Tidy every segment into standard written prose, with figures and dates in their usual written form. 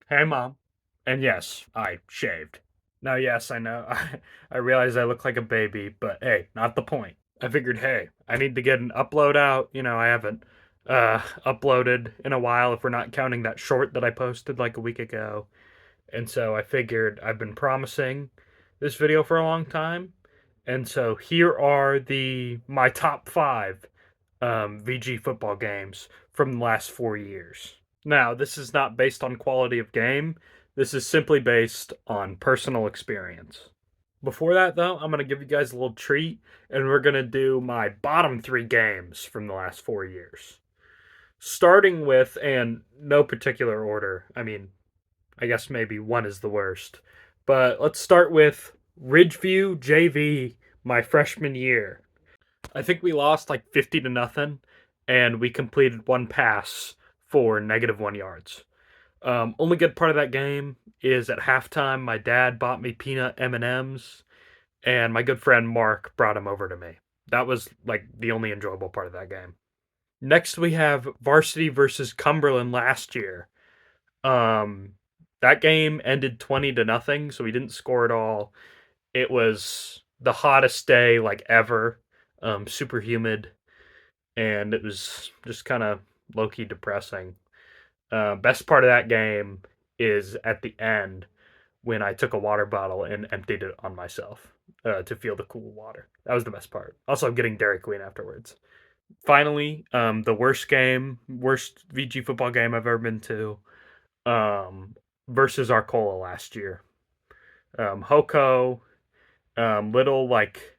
Hey, Mom. And yes, I shaved. Now, yes, I know. I realize I look like a baby, but hey, not the point. I figured, hey, I need to get an upload out. I haven't uploaded in a while if we're not counting that short that I posted like a week ago. And so I figured I've been promising this video for a long time. And so here are the my top 5 VG football games from the last 4 years. Now, this is not based on quality of game. This is simply based on personal experience. Before that, though, I'm going to give you guys a little treat, and we're going to do my bottom 3 games from the last 4 years. Starting with, and no particular order, I guess maybe one is the worst, but let's start with Ridgeview JV, my freshman year. I think we lost like 50 to nothing, and we completed one pass for -1 yards. Only good part of that game is at halftime, my dad bought me peanut M&Ms, and my good friend Mark brought them over to me. That was like the only enjoyable part of that game. Next, we have Varsity versus Cumberland last year. Um, that game ended 20 to nothing, so we didn't score at all. It was the hottest day like ever, super humid, and it was just kind of low key depressing. Best part of that game is at the end when I took a water bottle and emptied it on myself to feel the cool water. That was the best part. Also, getting Dairy Queen afterwards. Finally, the worst VG football game I've ever been to, um, versus Arcola last year. Hoko, little like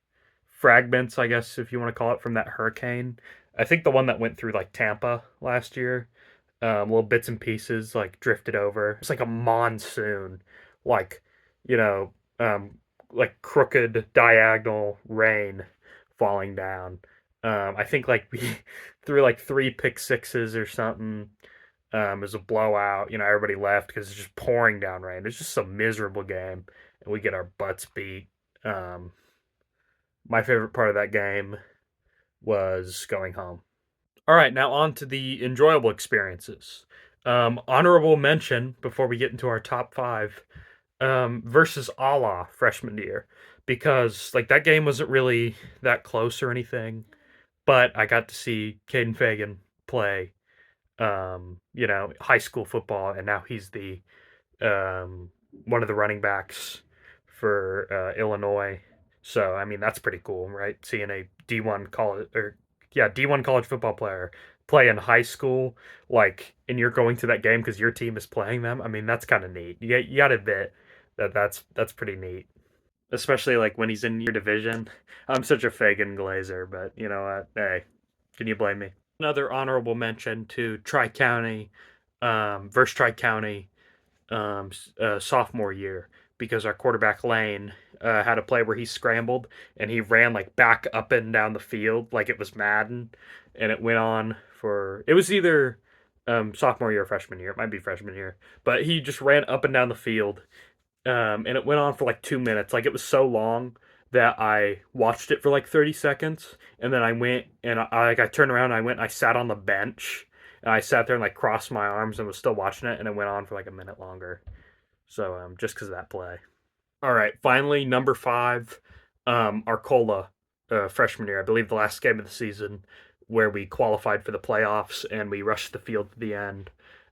fragments, I guess, if you want to call it, from that hurricane. I think the one that went through like Tampa last year, little bits and pieces like drifted over. It's like a monsoon, like you know, um, like crooked diagonal rain falling down. I think like we threw like 3 pick sixes or something. It was a blowout. Everybody left because it's just pouring down rain. It's just a miserable game, and we get our butts beat. Um, my favorite part of that game was going home. All right, now on to the enjoyable experiences. Honorable mention before we get into our top 5, versus Allah freshman year, because like that game wasn't really that close or anything, but I got to see Caden Fagan play, high school football, and now he's the um, one of the running backs for Illinois. So that's pretty cool, right? Seeing a D1 college or yeah D1 college football player play in high school, like, and you're going to that game because your team is playing them. That's kind of neat. You got to admit that that's pretty neat, especially like when he's in your division. I'm such a Fagan Glazer, but you know what? Hey, can you blame me? Another honorable mention to Tri County, versus Tri County, sophomore year, because our quarterback Lane had a play where he scrambled and he ran like back up and down the field like it was Madden, and it went on for it was either sophomore year or freshman year. It might be freshman year, but he just ran up and down the field, and it went on for like 2 minutes. Like it was so long that I watched it for like 30 seconds, and then I went and I turned around and I went and I sat on the bench, and I sat there and like crossed my arms and was still watching it, and it went on for like a minute longer. So just because of that play. All right, finally number 5, Arcola, freshman year. I believe the last game of the season where we qualified for the playoffs and we rushed the field to the end,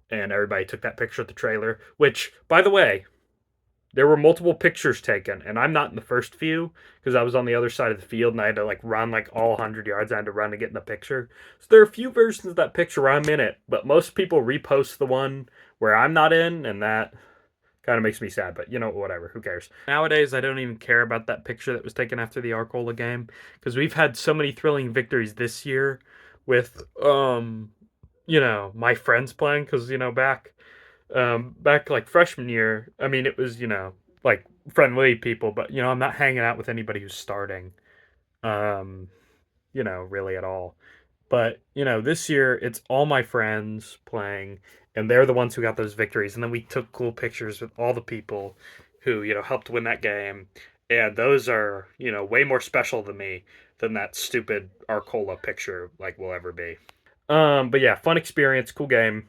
and everybody took that picture at the trailer. Which, by the way, there were multiple pictures taken, and I'm not in the first few because I was on the other side of the field and I had to like run like all 100 yards. I had to run to get in the picture. So there are a few versions of that picture where I'm in it, but most people repost the one where I'm not in, and that kind of makes me sad. But whatever. Who cares? Nowadays, I don't even care about that picture that was taken after the Arcola game because we've had so many thrilling victories this year with my friends playing because back like freshman year, it was, like friendly people, but I'm not hanging out with anybody who's starting, um, really at all. But, this year it's all my friends playing, and they're the ones who got those victories. And then we took cool pictures with all the people who, helped win that game. And those are, way more special to me than that stupid Arcola picture like will ever be. But yeah, fun experience, cool game.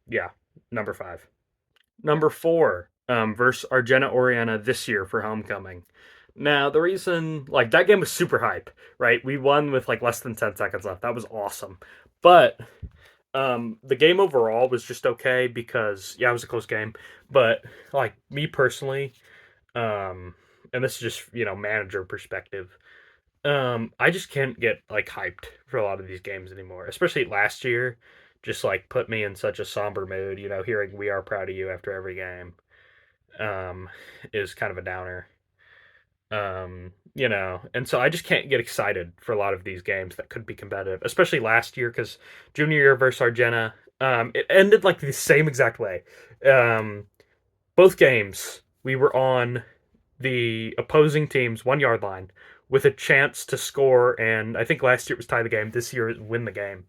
Yeah, number 5. Number four, versus Argenta Oriana this year for homecoming. Now, the reason, like, that game was super hype, right? We won with like less than 10 seconds left. That was awesome. But the game overall was just okay because, yeah, it was a close game. But, like, me personally, um, and this is just, manager perspective, I just can't get like hyped for a lot of these games anymore. Especially last year, just like put me in such a somber mood. Hearing "We are proud of you" after every game, um, is kind of a downer. And so I just can't get excited for a lot of these games that could be competitive, especially last year because junior year versus Argenta, it ended like the same exact way. Um, both games we were on the opposing team's 1 yard line with a chance to score. And I think last year it was tie the game. This year it win the game.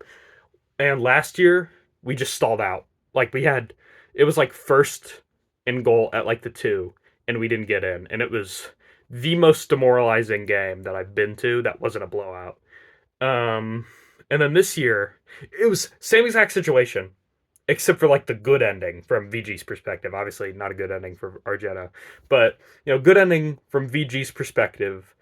And last year we just stalled out. Like it was like first in goal at like the two, and we didn't get in. And it was the most demoralizing game that I've been to that wasn't a blowout. Um, and then this year it was same exact situation except for like the good ending from VG's perspective. Obviously, not a good ending for Argenta, but good ending from VG's perspective.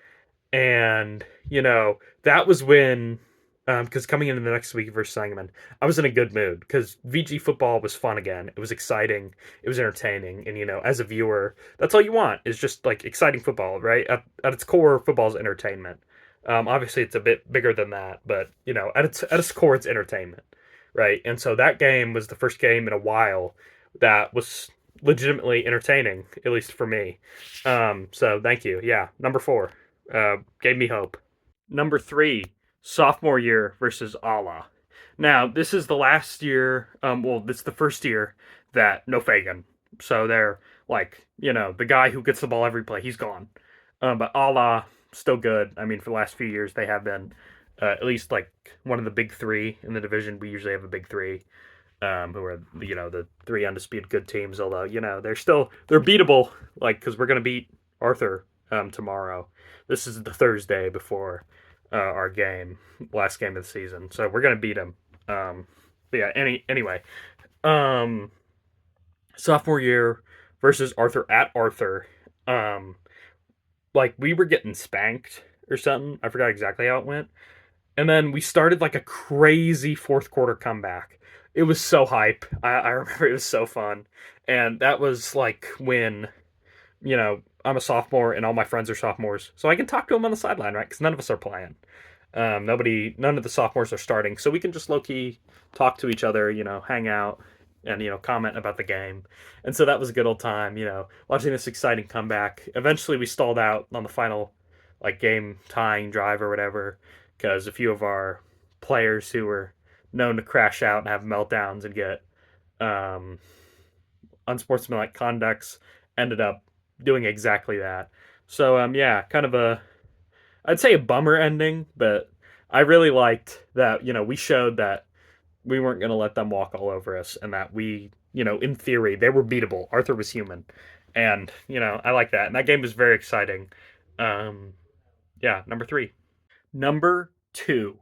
And that was when, because coming into the next week versus Sangamon, I was in a good mood because VG football was fun again. It was exciting, it was entertaining, and as a viewer, that's all you want is just like exciting football, right? At its core, football is entertainment. Obviously, it's a bit bigger than that, but at its core, it's entertainment, right? And so that game was the first game in a while that was legitimately entertaining, at least for me. So thank you. Yeah, number four, gave me hope. Number three, sophomore year versus Allah. Now this is the last year. Well, this is the first year that no Fagan. So they're like, the guy who gets the ball every play, he's gone. But Allah still good. I mean, for the last few years they have been at least like one of the big three in the division. We usually have a big three, who are the three undisputed good teams. Although they're beatable, like because we're gonna beat Arthur tomorrow. This is the Thursday before our game, last game of the season, so we're gonna beat them. But yeah, anyway, um, sophomore year versus Arthur at Arthur. Um, like we were getting spanked or something. I forgot exactly how it went. And then we started like a crazy fourth quarter comeback. It was so hype. I remember it was so fun. And that was like when, I'm a sophomore and all my friends are sophomores. So I can talk to them on the sideline, right? Because none of us are playing. None of the sophomores are starting. So we can just low key talk to each other, hang out and, comment about the game. And so that was a good old time, watching this exciting comeback. Eventually we stalled out on the final like game tying drive or whatever because a few of our players who were known to crash out and have meltdowns and get um, unsportsmanlike conducts ended up doing exactly that. So yeah, kind of I'd say a bummer ending, but I really liked that we showed that we weren't going to let them walk all over us and that we, in theory, they were beatable. Arthur was human. And, I like that. And that game was very exciting. Um, yeah, number three. Number two,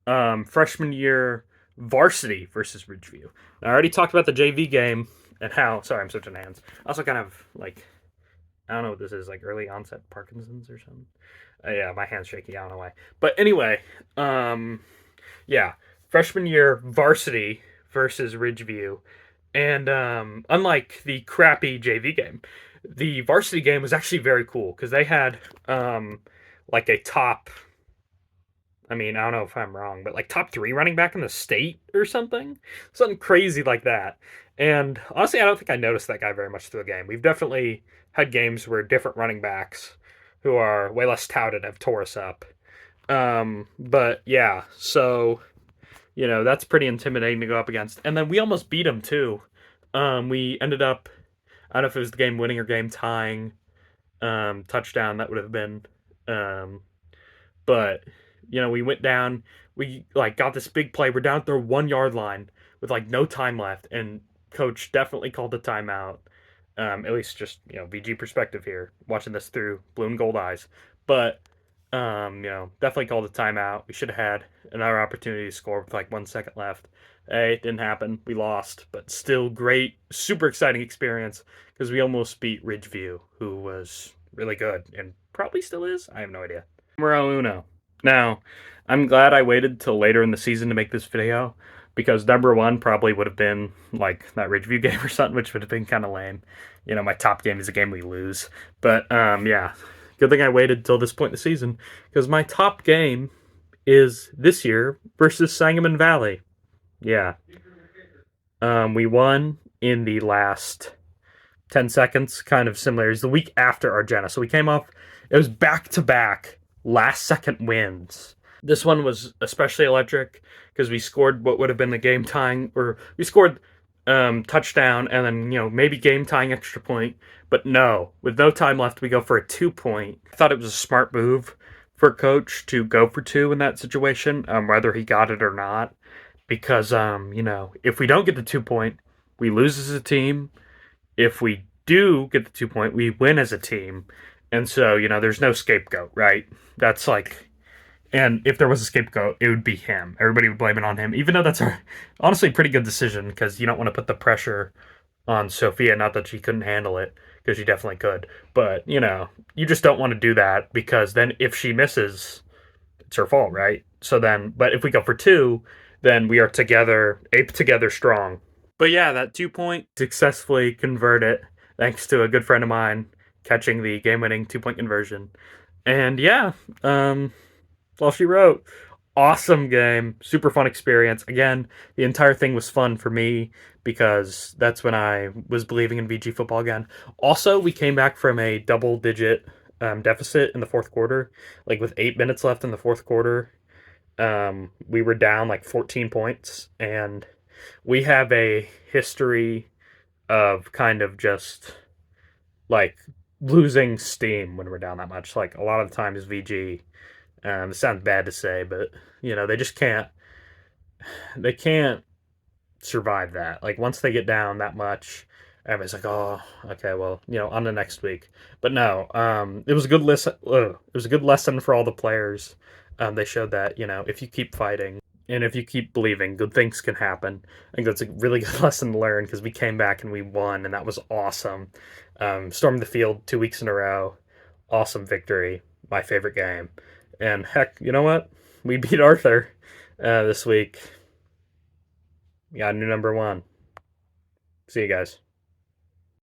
freshman year varsity versus Ridgeview. Now, I already talked about the JV game and how. Sorry, I'm switching hands. Also, kind of like I don't know what this is, like early onset Parkinson's or something. Yeah, my hand's shaky. I don't know why. But anyway, yeah, freshman year varsity versus Ridgeview, and unlike the crappy JV game, the varsity game was actually very cool because they had like a top, I mean, I don't know if I'm wrong, but like top three running back in the state or something crazy like that. And honestly, I don't think I noticed that guy very much through the game. We've definitely had games where different running backs who are way less touted have tore us up. But yeah, so that's pretty intimidating to go up against. And then we almost beat him too. We ended up, I don't know if it was the game winning or game tying touchdown that would have been. But we went down. We like got this big play. We're down at their 1 yard line with like no time left, and coach definitely called the timeout. At least just VG perspective here, watching this through blue and gold eyes. But definitely called a timeout. We should have had another opportunity to score with like 1 second left. Hey, it didn't happen. We lost, but still great, super exciting experience because we almost beat Ridgeview, who was really good and probably still is. I have no idea. Numero uno. Now, I'm glad I waited till later in the season to make this video because number one probably would have been like that Ridgeview game or something, which would have been kind of lame. You know, my top game is a game we lose. But yeah, good thing I waited till this point in the season because my top game is this year versus Sangamon Valley. Yeah. We won in the last 10 seconds, kind of similar. It was the week after Argenta. So we came off, it was back to back last second wins. This one was especially electric because we scored what would have been the game tying, or we scored touchdown and then, maybe game tying extra point. But no, with no time left, we go for a 2 point. I thought it was a smart move for coach to go for two in that situation, whether he got it or not. Because, if we don't get the 2 point, we lose as a team. If we do get the 2 point, we win as a team. And so, there's no scapegoat, right? That's like, and if there was a scapegoat, it would be him. Everybody would blame it on him, even though that's a honestly pretty good decision because you don't want to put the pressure on Sophia. Not that she couldn't handle it, because she definitely could. But, you just don't want to do that because then if she misses, it's her fault, right? So then, but if we go for two, then we are together, ape together strong. But yeah, that 2 point successfully converted thanks to a good friend of mine catching the game-winning 2 point conversion. And yeah, all she wrote. Awesome game, super fun experience. Again, the entire thing was fun for me because that's when I was believing in VG football again. Also, we came back from a double-digit deficit in the fourth quarter, like with 8 minutes left in the fourth quarter. We were down like 14 points, and we have a history of kind of just like losing steam when we're down that much. Like a lot of the times, VG. It sounds bad to say, but they just can't. They can't survive that. Like once they get down that much, everybody's like, "Oh, okay, well, on the next week." But no, it was a good lesson. It was a good lesson for all the players. They showed that if you keep fighting and if you keep believing, good things can happen. I think that's a really good lesson to learn because we came back and we won, and that was awesome. Stormed the field 2 weeks in a row. Awesome victory. My favorite game. And heck, you know what? We beat Arthur this week. We got a new number one. See you guys.